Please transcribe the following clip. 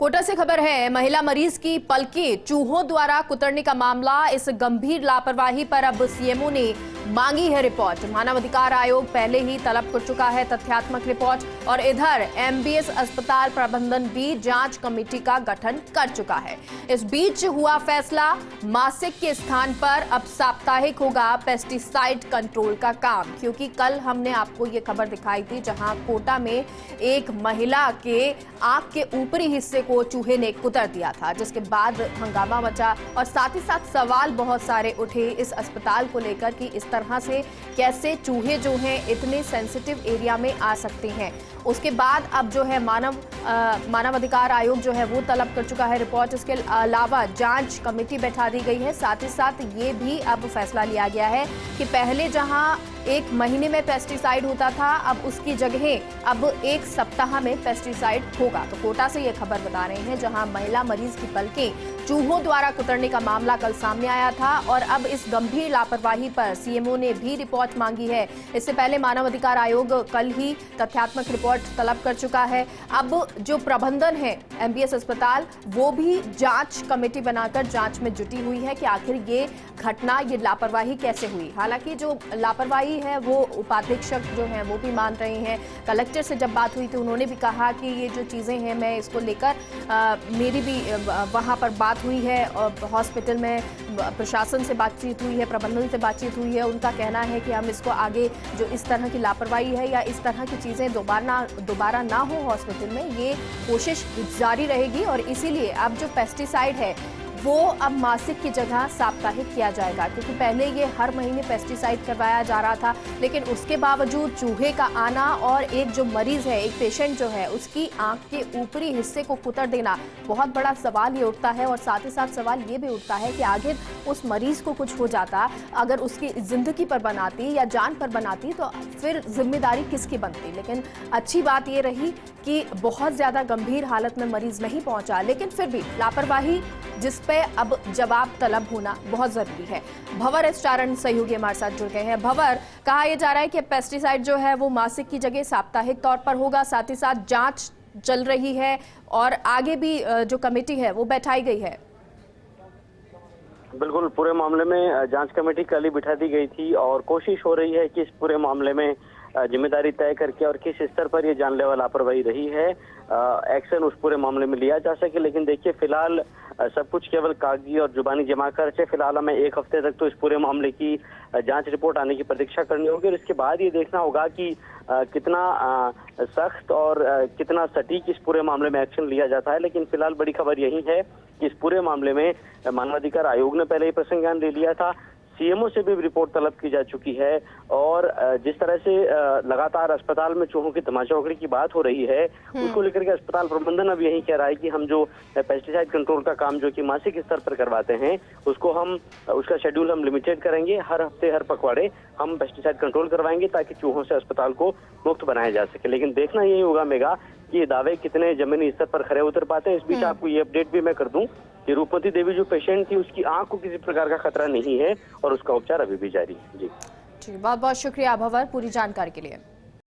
कोटा से खबर है, महिला मरीज की पलकें चूहों द्वारा कुतरने का मामला। इस गंभीर लापरवाही पर अब सीएमओ ने मांगी है रिपोर्ट। मानव अधिकार आयोग पहले ही तलब कर चुका है तथ्यात्मक रिपोर्ट और इधर एमबीएस अस्पताल प्रबंधन भी जांच कमेटी का गठन कर चुका है। इस बीच हुआ फैसला, मासिक के स्थान पर अब साप्ताहिक होगा पेस्टिसाइड कंट्रोल का काम। क्योंकि कल हमने आपको ये खबर दिखाई थी जहां कोटा में एक महिला के आंख के ऊपरी हिस्से को चूहे ने कुतर दिया था, जिसके बाद हंगामा मचा और साथ ही साथ सवाल बहुत सारे उठे इस अस्पताल को लेकर कि इस तरह से कैसे चूहे जो हैं इतने सेंसिटिव एरिया में आ सकते हैं। उसके बाद अब जो है मानव अधिकार आयोग जो है वो तलब कर चुका है रिपोर्ट। इसके अलावा जांच कमेटी बैठा दी गई है। साथ ही साथ ये भी अब फैसला लिया गया है कि पहले जहां एक महीने में पेस्टिसाइड होता था, अब उसकी जगह अब एक सप्ताह में पेस्टिसाइड होगा। तो कोटा से ये खबर बता रहे हैं जहां महिला मरीज की पलकें चूहों द्वारा कुतरने का मामला कल सामने आया था और अब इस गंभीर लापरवाही पर सीएमओ ने भी रिपोर्ट मांगी है। इससे पहले मानव अधिकार आयोग कल ही तथ्यात्मक रिपोर्ट तलब कर चुका है। अब जो प्रबंधन है एमबीएस अस्पताल, वो भी जांच कमेटी बनाकर जांच में जुटी हुई है कि आखिर ये घटना, ये लापरवाही कैसे हुई। हालांकि जो लापरवाही है वो उपाधीक्षक जो हैं वो भी मान रहे हैं। कलेक्टर से जब बात हुई थी उन्होंने भी कहा कि ये जो चीज़ें हैं मैं इसको लेकर मेरी भी वहाँ पर बात हुई है और हॉस्पिटल में प्रशासन से बातचीत हुई है, प्रबंधन से बातचीत हुई है। उनका कहना है कि हम इसको आगे जो इस तरह की लापरवाही है या इस तरह की चीज़ें दोबारा ना हो हॉस्पिटल में, ये कोशिश जारी रहेगी। और इसीलिए अब जो पेस्टिसाइड है वो अब मासिक की जगह साप्ताहिक किया जाएगा, क्योंकि पहले ये हर महीने पेस्टिसाइड करवाया जा रहा था। लेकिन उसके बावजूद चूहे का आना और एक जो मरीज है, एक पेशेंट जो है, उसकी आंख के ऊपरी हिस्से को कुतर देना, बहुत बड़ा सवाल ये उठता है। और साथ ही साथ सवाल ये भी उठता है कि आखिर उस मरीज को कुछ हो जाता, अगर उसकी जिंदगी पर बनाती या जान पर बनाती, तो फिर जिम्मेदारी किसकी बनती। लेकिन अच्छी बात ये रही कि बहुत ज्यादा गंभीर हालत में मरीज नहीं पहुंचा, लेकिन फिर भी लापरवाही जिस पे अब जवाब तलब होना बहुत जरूरी है। भंवर एस्टारन सहयोगी हमारे साथ जुड़ गए हैं। भंवर, कहा यह जा रहा है कि पेस्टिसाइड जो है वो मासिक की जगह साप्ताहिक तौर पर होगा। साथ ही साथ जांच चल रही है और आगे भी जो कमेटी है वो बैठाई गई है। बिल्कुल, पूरे मामले में जांच कमेटी कल ही बिठा दी गई थी और कोशिश हो रही है कि इस पूरे मामले में जिम्मेदारी तय करके और किस स्तर पर ये जानलेवा लापरवाही रही है, एक्शन उस पूरे मामले में लिया जा सके। लेकिन देखिए, फिलहाल सब कुछ केवल कागजी और जुबानी जमा खर्च है। फिलहाल हमें एक हफ्ते तक तो इस पूरे मामले की जांच रिपोर्ट आने की प्रतीक्षा करनी होगी और इसके बाद ये देखना होगा कि कितना सख्त और कितना सटीक इस पूरे मामले में एक्शन लिया जाता है। लेकिन फिलहाल बड़ी खबर यही है कि इस पूरे मामले में मानवाधिकार आयोग ने पहले ही प्रसंज्ञान ले लिया था, सीएमओ से भी रिपोर्ट तलब की जा चुकी है और जिस तरह से लगातार अस्पताल में चूहों की तमाचागड़ी की बात हो रही है, उसको लेकर के अस्पताल प्रबंधन अब यही कह रहा है कि हम जो पेस्टिसाइड कंट्रोल का काम जो कि मासिक स्तर पर करवाते हैं, उसका शेड्यूल हम लिमिटेड करेंगे। हर हफ्ते हर पखवाड़े हम पेस्टिसाइड कंट्रोल करवाएंगे ताकि चूहों से अस्पताल को मुक्त बनाया जा सके। लेकिन देखना यही होगा मेगा कि ये दावे कितने जमीनी स्तर पर खरे उतर पाते हैं। इस बीच आपको ये अपडेट भी मैं कर दूं कि रूपमती देवी जो पेशेंट थी, उसकी आंख को किसी प्रकार का खतरा नहीं है और उसका उपचार अभी भी जारी है। जी, बहुत बहुत शुक्रिया भंवर पूरी जानकारी के लिए।